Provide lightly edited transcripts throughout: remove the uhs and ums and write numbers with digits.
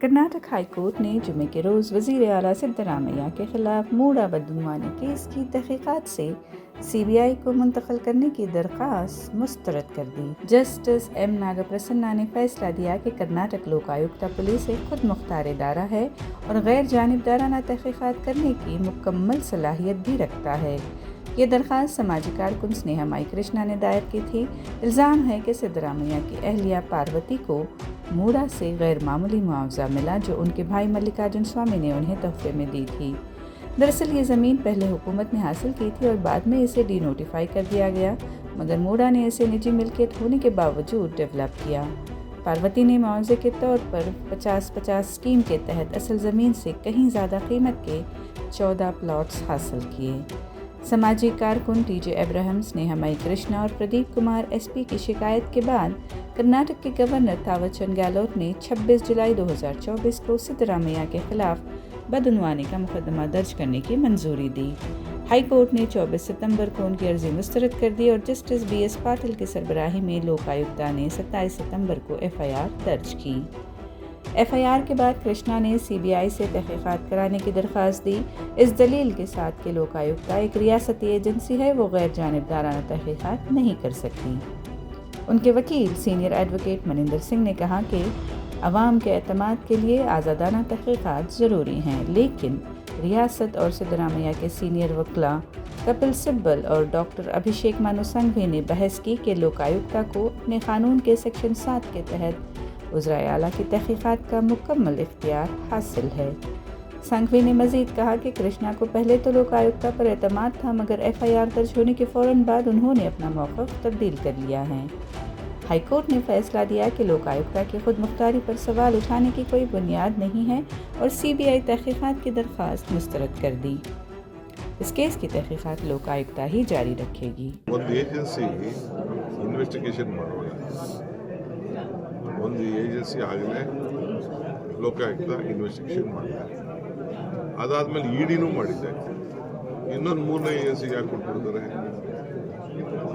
Karnataka high court ने जुमे के रोज़ वज़ीर आला सिद्धरामैया के खिलाफ मूड़ा बदगुमानी केस की तहकीकात से CBI को मुंतकिल करने की दरख्वास्त मुस्तरद कर दी। जस्टिस M नागप्रसन्ना ने फैसला दिया कि कर्नाटक लोकायुक्त पुलिस एक खुद मुख्तार इदारा है और गैर जानिबदाराना तहकीकात करने की मुकम्मल सलाहियत भी रखता है। ये दरख्वास्त समाजी कारकुन स्नेहा माई कृष्णा ने दायर की थी। इल्ज़ाम है कि सिद्धरामैया की अहलिया पार्वती को मूड़ा से गैर मामूली मुआवजा मिला जो उनके भाई मल्लिकार्जुन स्वामी ने उन्हें तोहफे में दी थी। दरअसल ये ज़मीन पहले हुकूमत ने हासिल की थी और बाद में इसे डीनोटिफाई कर दिया गया, मगर मूड़ा ने इसे निजी मिल्कियत होने के बावजूद डेवलप किया। पार्वती ने मुआवजे के तौर पर 50-50 स्कीम के तहत असल ज़मीन से कहीं ज़्यादा कीमत के 14 प्लॉट्स हासिल किए। समाजी कारकुन TJ अब्राहम, स्नेहा माई कृष्णा और प्रदीप कुमार SP की शिकायत के बाद कर्नाटक के गवर्नर थावरचंद गहलोत ने 26 जुलाई 2024 को सिद्धरामैया के खिलाफ बदगुमानी का मुकदमा दर्ज करने की मंजूरी दी। हाई कोर्ट ने 24 सितंबर को उनकी अर्जी मुस्तरद कर दी और जस्टिस BS पाटिल की सरबराही में लोकायुक्ता ने 27 सितंबर को FIR दर्ज की। FIR के बाद कृष्णा ने CBI से तहकीकात कराने की दरख्वास्त दी, इस दलील के साथ कि लोकायुक्ता एक रियासती एजेंसी है, वो गैर जानिबदाराना तहकीकात नहीं कर सकती। उनके वकील सीनियर एडवोकेट मनिंदर सिंह ने कहा कि अवाम के एतमाद के लिए आज़ादाना तहकीकात ज़रूरी हैं, लेकिन रियासत और सिद्धरामैया के सीनियर वकला कपिल सिब्बल और डॉक्टर अभिषेक मानु संघवी ने बहस की कि लोकायुक्ता को अपने कानून के सेक्शन 7 के तहत वज़ीर आला की तहकीकात का मुकम्मल इख्तियार हासिल है। संघवी ने मज़ीद कहा कि कृष्णा को पहले तो लोकायुक्ता पर एतमाद था, मगर FIR दर्ज होने के फ़ौरन बाद उन्होंने अपना मौक़िफ़ तब्दील कर लिया है। हाई कोर्ट ने फैसला दिया कि लोकायुक्ता की खुद मुख्तारी पर सवाल उठाने की कोई बुनियाद नहीं है और CBI तहकीकात की दरख्वास्त मुस्तरद कर दी। इस केस की तहकीकात लोकायुक्ता ही जारी रखेगी। ಒಂದು ಏಜೆನ್ಸಿ ಆಗಲೇ ಲೋಕಾಯುಕ್ತ ಇನ್ವೆಸ್ಟಿಗೇಷನ್ ಮಾಡಿದೆ, ಅದಾದಮೇಲೆ EDನೂ ಮಾಡಿದೆ, ಇನ್ನೊಂದು 3ನೇ ಏಜೆನ್ಸಿಗೆ ಯಾಕೆ ಕೊಟ್ಬಿಡ್ತಾರೆ?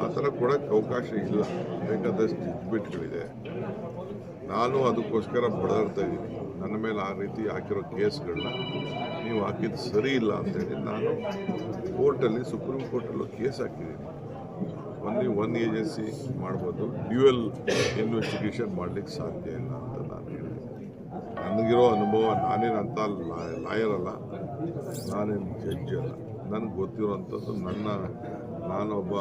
ಆ ಥರ ಕೊಡೋಕ್ಕೆ ಅವಕಾಶ ಇಲ್ಲ, ಬೇಕಾದಷ್ಟು ಜಡ್ಜ್ಮೆಂಟ್ಗಳಿದೆ. ನಾನು ಅದಕ್ಕೋಸ್ಕರ ಬಡದಾಡ್ತಾ ಇದ್ದೀನಿ. ನನ್ನ ಮೇಲೆ ಆ ರೀತಿ ಹಾಕಿರೋ ಕೇಸ್ಗಳನ್ನ ನೀವು ಹಾಕಿದ್ದು ಸರಿ ಇಲ್ಲ ಅಂತೇಳಿ ನಾನು ಕೋರ್ಟಲ್ಲಿ, ಸುಪ್ರೀಂ ಕೋರ್ಟಲ್ಲೂ ಕೇಸ್ ಹಾಕಿದ್ದೀನಿ. ಓನ್ಲಿ ಒನ್ ಏಜೆನ್ಸಿ ಮಾಡ್ಬೋದು, ಡ್ಯುಯಲ್ ಇನ್ವೆಸ್ಟಿಗೇಷನ್ ಮಾಡಲಿಕ್ಕೆ ಸಾಧ್ಯ ಇಲ್ಲ ಅಂತ ನಾನು ಹೇಳಿದೆ. ನನಗಿರೋ ಅನುಭವ, ನಾನೇನಂತ ಲಾಯರ್ ಅಲ್ಲ, ನಾನೇನು ಜಡ್ಜ್ ಅಲ್ಲ. ನನಗೆ ಗೊತ್ತಿರೋವಂಥದ್ದು ನಾನೊಬ್ಬ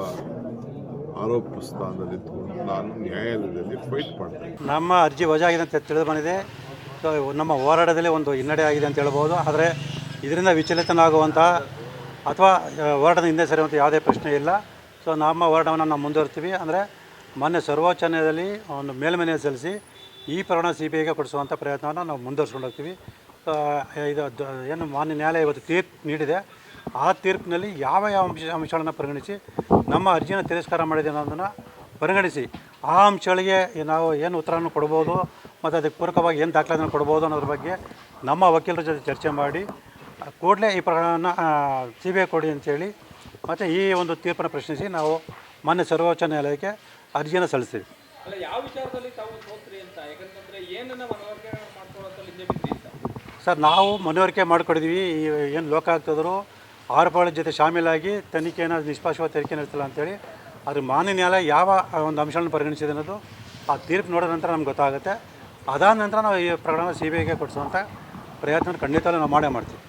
ಆರೋಪ ಸ್ಥಾನದಲ್ಲಿ ಇದ್ಕೊಂಡು ನಾನು ನ್ಯಾಯಾಲಯದಲ್ಲಿ ಫೈಟ್ ಮಾಡ್ತೀನಿ. ನಮ್ಮ ಅರ್ಜಿ ವಜಾ ಆಗಿದೆ ಅಂತ ತಿಳಿದು ಬಂದಿದೆ. ಸೊ ನಮ್ಮ ಹೋರಾಟದಲ್ಲಿ ಒಂದು ಹಿನ್ನಡೆ ಆಗಿದೆ ಅಂತ ಹೇಳ್ಬೋದು. ಆದರೆ ಇದರಿಂದ ವಿಚಲಿತನಾಗುವಂಥ ಅಥವಾ ಹೋರಾಟದ ಹಿಂದೆ ಸರಿಯುವಂಥ ಯಾವುದೇ ಪ್ರಶ್ನೆ ಇಲ್ಲ. ಸೊ ನಮ್ಮ ಹೋರಾಟವನ್ನು ನಾವು ಮುಂದುವರ್ತೀವಿ. ಅಂದರೆ ಮೊನ್ನೆ ಸರ್ವೋಚ್ಚ ನ್ಯಾಯಾಲಯದಲ್ಲಿ ಒಂದು ಮೇಲ್ಮನವಿ ಸಲ್ಲಿಸಿ ಈ ಪ್ರಕರಣ CBIಗೆ ಕೊಡಿಸುವಂಥ ಪ್ರಯತ್ನವನ್ನು ನಾವು ಮುಂದುವರ್ಸ್ಕೊಂಡು ಹೋಗ್ತೀವಿ. ಇದು ಏನು ಮಾನ್ಯ ನ್ಯಾಯಾಲಯ ಇವತ್ತು ತೀರ್ಪು ನೀಡಿದೆ, ಆ ತೀರ್ಪಿನಲ್ಲಿ ಯಾವ ಅಂಶಗಳನ್ನು ಪರಿಗಣಿಸಿ ನಮ್ಮ ಅರ್ಜಿಯನ್ನು ತಿರಸ್ಕಾರ ಮಾಡಿದೆ ಅನ್ನೋದನ್ನು ಪರಿಗಣಿಸಿ ಆ ಅಂಶಗಳಿಗೆ ನಾವು ಏನು ಉತ್ತರವನ್ನು ಕೊಡ್ಬೋದು ಮತ್ತು ಅದಕ್ಕೆ ಪೂರಕವಾಗಿ ಏನು ದಾಖಲೆಯನ್ನು ಕೊಡ್ಬೋದು ಅನ್ನೋದ್ರ ಬಗ್ಗೆ ನಮ್ಮ ವಕೀಲರ ಜೊತೆ ಚರ್ಚೆ ಮಾಡಿ ಕೂಡಲೇ ಈ ಪ್ರಕರಣವನ್ನು CBI ಕೊಡಿ ಅಂತೇಳಿ ಮತ್ತು ಈ ಒಂದು ತೀರ್ಪನ್ನು ಪ್ರಶ್ನಿಸಿ ನಾವು ಮಾನ್ಯ ಸರ್ವೋಚ್ಚ ನ್ಯಾಯಾಲಯಕ್ಕೆ ಅರ್ಜಿಯನ್ನು ಸಲ್ಲಿಸ್ತೀವಿ. ಸರ್, ನಾವು ಮನವರಿಕೆ ಮಾಡಿಕೊಡಿದ್ವಿ. ಏನು ಲೋಕಾಯುಕ್ತರು ಆರೋಪಗಳ ಜೊತೆ ಶಾಮೀಲಾಗಿ ತನಿಖೆಯನ್ನು ನಿಷ್ಪಕ್ಷಪಾತ ತನಿಖೆ ನಡೆಸಿಲ್ಲ ಅಂತೇಳಿ. ಆದರೆ ಮಾನ್ಯ ನ್ಯಾಯಾಲಯ ಯಾವ ಒಂದು ಅಂಶಗಳನ್ನು ಪರಿಗಣಿಸಿದೆ ಅನ್ನೋದು ಆ ತೀರ್ಪು ನೋಡಿದ ನಂತರ ನಮ್ಗೆ ಗೊತ್ತಾಗುತ್ತೆ. ಅದಾದ ನಂತರ ನಾವು ಈ ಪ್ರಕರಣ CBIಗೆ ಕೊಡಿಸುವಂಥ ಪ್ರಯತ್ನ ಖಂಡಿತವೂ ನಾವು ಮಾಡೇ ಮಾಡ್ತೀವಿ.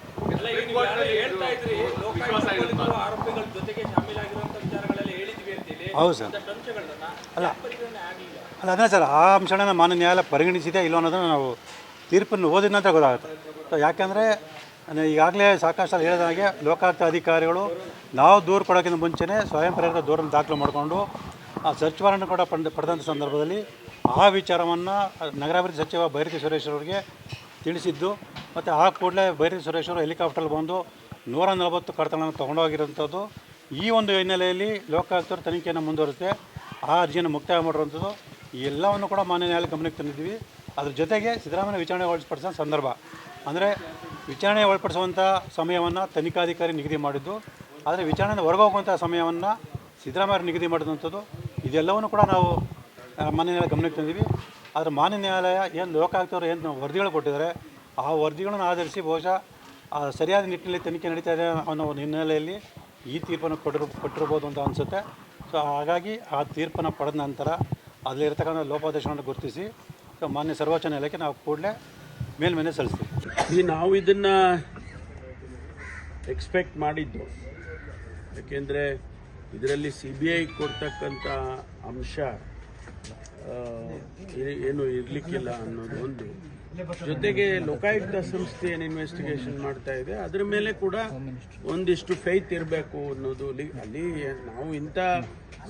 ಹೌದು ಸರ್. ಅದೇ ಸರ್, ಆ ಅಂಶಗಳನ್ನು ಮಾನ್ಯ ನ್ಯಾಯಾಲಯ ಪರಿಗಣಿಸಿದೆ ಇಲ್ಲೋ ಅನ್ನೋದನ್ನು ನಾವು ತೀರ್ಪನ್ನು ಓದಿದ ನಂತರ ಗೊತ್ತಾಗುತ್ತೆ. ಸೊ ಯಾಕೆಂದರೆ ಈಗಾಗಲೇ ಸಾಕಷ್ಟು ಹೇಳಿದ ಹಾಗೆ ಲೋಕಾಯುಕ್ತ ಅಧಿಕಾರಿಗಳು ನಾವು ದೂರು ಕೊಡೋಕ್ಕಿಂತ ಮುಂಚೆನೇ ಸ್ವಯಂ ಪ್ರೇರಿತ ದೂರನ್ನು ದಾಖಲು ಮಾಡಿಕೊಂಡು ಆ ಸರ್ಚ್ ವಾರೆಂಟ್ ಕೂಡ ಪಡೆದಂಥ ಸಂದರ್ಭದಲ್ಲಿ ಆ ವಿಚಾರವನ್ನು ನಗರಾಭಿವೃದ್ಧಿ ಸಚಿವ ಬೈರತಿ ಸುರೇಶ್ ಅವರಿಗೆ ತಿಳಿಸಿದ್ದು ಮತ್ತು ಆ ಕೂಡಲೇ ಬೈರತಿ ಸುರೇಶ್ ಅವರು ಹೆಲಿಕಾಪ್ಟರ್ಲ್ಲಿ ಬಂದು 140 ಕಡತಗಳನ್ನು ತೊಗೊಂಡೋಗಿರೋಂಥದ್ದು. ಈ ಒಂದು ಹಿನ್ನೆಲೆಯಲ್ಲಿ ಲೋಕಾಯುಕ್ತರು ತನಿಖೆಯನ್ನು ಮುಂದುವರಿಸುತ್ತೆ, ಆ ಅರ್ಜಿಯನ್ನು ಮುಕ್ತಾಯ ಮಾಡಿರುವಂಥದ್ದು ಈ ಎಲ್ಲವನ್ನು ಕೂಡ ಮಾನ್ಯ ನ್ಯಾಯಾಲಯ ಗಮನಕ್ಕೆ ತಂದಿದ್ವಿ. ಅದ್ರ ಜೊತೆಗೆ ಸಿದ್ದರಾಮಯ್ಯ ವಿಚಾರಣೆ ಒಳಪಡಿಸೋ ಸಂದರ್ಭ ಅಂದರೆ ವಿಚಾರಣೆ ಒಳಪಡಿಸುವಂಥ ಸಮಯವನ್ನು ತನಿಖಾಧಿಕಾರಿ ನಿಗದಿ ಮಾಡಿದ್ದು, ಆದರೆ ವಿಚಾರಣೆಯಿಂದ ಹೊರಗೋಗುವಂಥ ಸಮಯವನ್ನು ಸಿದ್ದರಾಮಯ್ಯ ನಿಗದಿ ಮಾಡಿದಂಥದ್ದು. ಇದೆಲ್ಲವನ್ನು ಕೂಡ ನಾವು ಮಾನ್ಯ ನ್ಯಾಯಾಲಯ ಗಮನಕ್ಕೆ ತಂದಿವಿ. ಆದರೆ ಮಾನ್ಯ ನ್ಯಾಯಾಲಯ ಏನು ಲೋಕಾಯುಕ್ತವರು ಏನು ವರದಿಗಳು ಕೊಟ್ಟಿದ್ದಾರೆ ಆ ವರದಿಗಳನ್ನು ಆಧರಿಸಿ ಬಹುಶಃ ಸರಿಯಾದ ನಿಟ್ಟಿನಲ್ಲಿ ತನಿಖೆ ನಡೀತಾ ಇದೆ ಅನ್ನೋ ಒಂದು ಹಿನ್ನೆಲೆಯಲ್ಲಿ ಈ ತೀರ್ಪನ್ನು ಕೊಟ್ಟಿರ್ಬೋದು ಅಂತ ಅನಿಸುತ್ತೆ. ಸೊ ಹಾಗಾಗಿ ಆ ತೀರ್ಪನ್ನು ಪಡೆದ ನಂತರ ಅದರಲ್ಲಿರ್ತಕ್ಕಂಥ ಲೋಪದೋಷವನ್ನು ಗುರುತಿಸಿ ಸೊ ಮಾನ್ಯ ಸರ್ವೋಚ್ಚ ನ್ಯಾಯಾಲಯಕ್ಕೆ ನಾವು ಕೂಡಲೇ ಮೇಲ್ಮನೆ ಸಲ್ಲಿಸ್ತೀವಿ. ನಾವು ಇದನ್ನು ಎಕ್ಸ್ಪೆಕ್ಟ್ ಮಾಡಿದ್ದು, ಯಾಕೆಂದರೆ ಇದರಲ್ಲಿ CBI ಕೊಡ್ತಕ್ಕಂಥ ಅಂಶ ಏನು ಇರಲಿಕ್ಕಿಲ್ಲ ಅನ್ನೋದು ಒಂದು. ಜೊತೆಗೆ ಲೋಕಾಯುಕ್ತ ಸಂಸ್ಥೆ ಏನು ಇನ್ವೆಸ್ಟಿಗೇಷನ್ ಮಾಡ್ತಾ ಇದೆ ಅದರ ಮೇಲೆ ಕೂಡ ಒಂದಿಷ್ಟು ಫೇತ್ ಇರಬೇಕು ಅನ್ನೋದು. ಅಲ್ಲಿ ನಾವು ಇಂಥ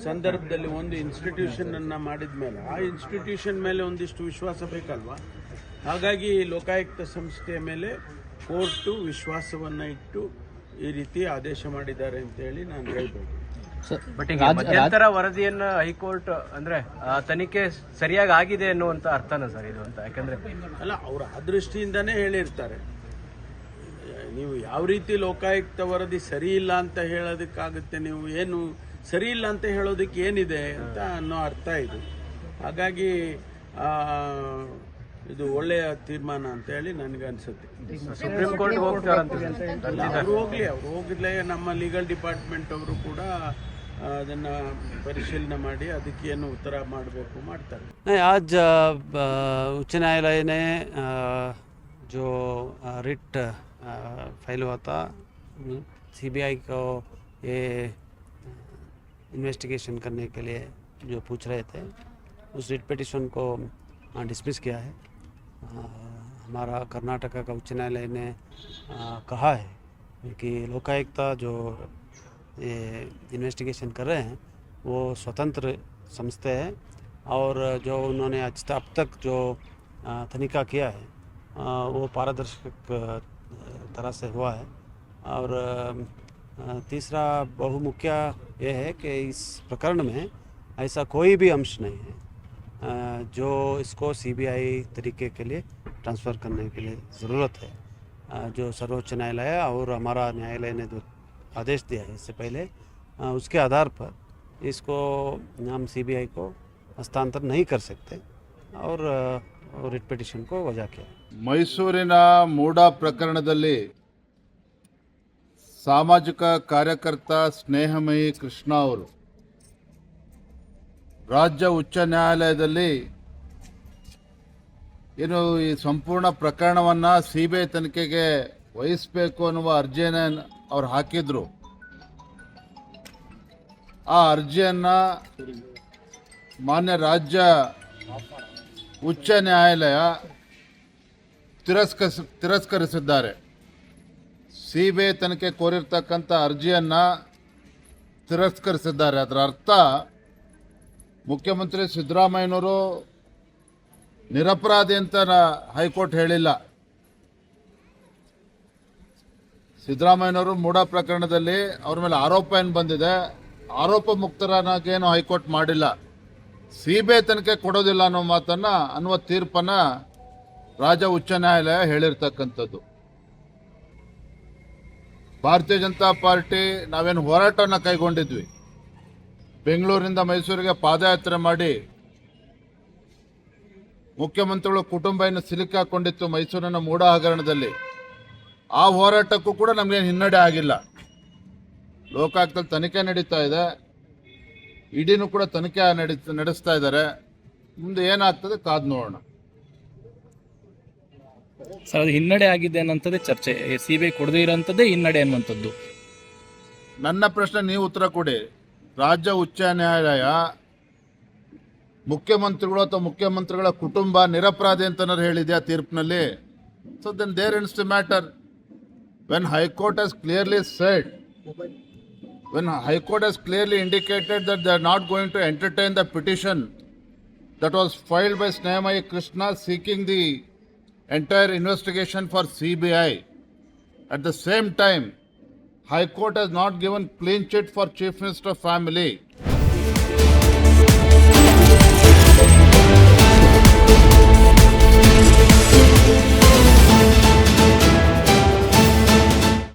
ಸಂದರ್ಭದಲ್ಲಿ ಒಂದು ಇನ್ಸ್ಟಿಟ್ಯೂಷನನ್ನು ಮಾಡಿದ ಮೇಲೆ ಆ ಇನ್ಸ್ಟಿಟ್ಯೂಷನ್ ಮೇಲೆ ಒಂದಿಷ್ಟು ವಿಶ್ವಾಸ ಬೇಕಲ್ವಾ. ಹಾಗಾಗಿ ಲೋಕಾಯುಕ್ತ ಸಂಸ್ಥೆಯ ಮೇಲೆ ಕೋರ್ಟು ವಿಶ್ವಾಸವನ್ನು ಇಟ್ಟು ಈ ರೀತಿ ಆದೇಶ ಮಾಡಿದ್ದಾರೆ ಅಂತೇಳಿ ನಾನು ಹೇಳ್ಬೋದು. ಬಟ್ ಈಗ ಮಧ್ಯಂತರ ವರದಿಯನ್ನು ಹೈಕೋರ್ಟ್ ಅಂದ್ರೆ ತನಿಖೆ ಸರಿಯಾಗಿ ಆಗಿದೆ ಅನ್ನುವಂತ ಅರ್ಥನ ಸರ್ ಇದು ಅಂತ? ಯಾಕಂದ್ರೆ ಅಲ್ಲ, ಅವರು ಆ ದೃಷ್ಟಿಯಿಂದನೇ ಹೇಳಿರ್ತಾರೆ. ನೀವು ಯಾವ ರೀತಿ ಲೋಕಾಯುಕ್ತ ವರದಿ ಸರಿ ಇಲ್ಲ ಅಂತ ಹೇಳೋದಕ್ಕಾಗುತ್ತೆ? ನೀವು ಏನು ಸರಿ ಇಲ್ಲ ಅಂತ ಹೇಳೋದಕ್ಕೆ ಏನಿದೆ ಅಂತ ಅನ್ನೋ ಅರ್ಥ ಇದು. ಹಾಗಾಗಿ ಇದು ಒಳ್ಳೆಯ ತೀರ್ಮಾನ ಅಂತ ಹೇಳಿ ನನಗೆ ಅನ್ಸುತ್ತೆ. ಸುಪ್ರೀಂ ಕೋರ್ಟ್ ಅವರು ಹೋಗ್ಲೇ ನಮ್ಮ ಲೀಗಲ್ ಡಿಪಾರ್ಟ್ಮೆಂಟ್ ಅವರು ಕೂಡ ಅದನ್ನ ಪರಿಶೀಲನೆ ಮಾಡಿ ಅದಕ್ಕೆ ಏನು ಉತ್ತರ ಮಾಡಬೇಕು ಮಾಡ್ತಾರೆ. आज उच्च न्यायालय ने जो रिट फाइल हुआ था CBI को ये इन्वेस्टिगेशन करने के लिए जो पूछ रहे थे, उस रिट पिटिशन को डिसमिस किया है. हमारा कर्नाटका का उच्च न्यायालय ने कहा है कि लोकायुक्त जो ये इन्वेस्टिगेशन कर रहे हैं वो स्वतंत्र संस्था है और जो उन्होंने अब तक जो तनिखा किया है वो पारदर्शक तरह से हुआ है. और तीसरा बहुमुख्य ये है कि इस प्रकरण में ऐसा कोई भी अंश नहीं है जो इसको CBI तरीके के लिए ट्रांसफ़र करने के लिए ज़रूरत है. जो सर्वोच्च न्यायालय और हमारा न्यायालय ने जो आदेश दिया है इससे पहले, उसके आधार पर इसको हम CBI को हस्तांतर नहीं कर सकते और रिट पिटिशन को वजह किया. ಮೈಸೂರಿನ ಮೂಡ ಪ್ರಕರಣದಲ್ಲಿ ಸಾಮಾಜಿಕ ಕಾರ್ಯಕರ್ತ ಸ್ನೇಹಮಯಿ ಕೃಷ್ಣ ಅವರು ರಾಜ್ಯ ಉಚ್ಚ ನ್ಯಾಯಾಲಯದಲ್ಲಿ ಏನು ಈ ಸಂಪೂರ್ಣ ಪ್ರಕರಣವನ್ನು CBI ತನಿಖೆಗೆ ವಹಿಸಬೇಕು ಅನ್ನುವ ಅರ್ಜಿಯನ್ನು ಅವ್ರು ಹಾಕಿದ್ರು. ಆ ಅರ್ಜಿಯನ್ನು ಮಾನ್ಯ ರಾಜ್ಯ ಉಚ್ಚ ನ್ಯಾಯಾಲಯ ತಿರಸ್ಕರಿಸಿದ್ದಾರೆ. CBI ತನಿಖೆ ಕೋರಿರ್ತಕ್ಕಂಥ ಅರ್ಜಿಯನ್ನು ತಿರಸ್ಕರಿಸಿದ್ದಾರೆ. ಅದರ ಅರ್ಥ ಮುಖ್ಯಮಂತ್ರಿ ಸಿದ್ದರಾಮಯ್ಯನವರು ನಿರಪರಾಧಿ ಅಂತ ಹೈಕೋರ್ಟ್ ಹೇಳಿಲ್ಲ. ಸಿದ್ದರಾಮಯ್ಯನವರು ಮೂಡ ಪ್ರಕರಣದಲ್ಲಿ ಅವ್ರ ಮೇಲೆ ಆರೋಪ ಏನು ಬಂದಿದೆ, ಆರೋಪ ಮುಕ್ತರನ್ನಾಗೇನು ಹೈಕೋರ್ಟ್ ಮಾಡಿಲ್ಲ. CBI ತನಿಖೆ ಕೊಡೋದಿಲ್ಲ ಅನ್ನೋ ಮಾತನ್ನು ಅನ್ನುವ ತೀರ್ಪನ್ನು ರಾಜ್ಯ ಉಚ್ಚ ನ್ಯಾಯಾಲಯ ಹೇಳಿರ್ತಕ್ಕಂಥದ್ದು. ಭಾರತೀಯ ಜನತಾ ಪಾರ್ಟಿ ನಾವೇನು ಹೋರಾಟವನ್ನು ಕೈಗೊಂಡಿದ್ವಿ, ಬೆಂಗಳೂರಿಂದ ಮೈಸೂರಿಗೆ ಪಾದಯಾತ್ರೆ ಮಾಡಿ ಮುಖ್ಯಮಂತ್ರಿಗಳು ಕುಟುಂಬ ಏನು ಸಿಲುಕಾಕೊಂಡಿತ್ತು ಮೈಸೂರಿನ ಮೂಡ ಹಗರಣದಲ್ಲಿ, ಆ ಹೋರಾಟಕ್ಕೂ ಕೂಡ ನಮಗೇನು ಹಿನ್ನಡೆ ಆಗಿಲ್ಲ. ಲೋಕಾಯುಕ್ತದಲ್ಲಿ ತನಿಖೆ ನಡೀತಾ ಇದೆ, ಇಡಿನೂ ಕೂಡ ತನಿಖೆ ನಡೆಸ್ತಾ ಇದ್ದಾರೆ. ಮುಂದೆ ಏನಾಗ್ತದೆ ಕಾದು ನೋಡೋಣ. ಸರ್, ಅದು ಹಿನ್ನಡೆ ಆಗಿದೆ ಅನ್ನೋಂಥದ್ದೇ ಚರ್ಚೆ. CBI ಕೊಡದೇ ಇರೋಂಥದ್ದೇ ಹಿನ್ನಡೆ ಅನ್ನುವಂಥದ್ದು. ನನ್ನ ಪ್ರಶ್ನೆ ನೀವು ಉತ್ತರ ಕೊಡಿ. ರಾಜ್ಯ ಉಚ್ಚ ನ್ಯಾಯಾಲಯ ಮುಖ್ಯಮಂತ್ರಿಗಳು ಅಥವಾ ಮುಖ್ಯಮಂತ್ರಿಗಳ ಕುಟುಂಬ ನಿರಪರಾಧಿ ಅಂತ ಹೇಳಿದೆ ಆ ತೀರ್ಪಿನಲ್ಲಿ. So then there ends the matter. When High Court has clearly said, when High Court has clearly indicated that they are not going to entertain the petition that was filed by Snehamayi Krishna seeking the entire investigation for CBI. At the same time, High Court has not given clean chit for Chief Minister family.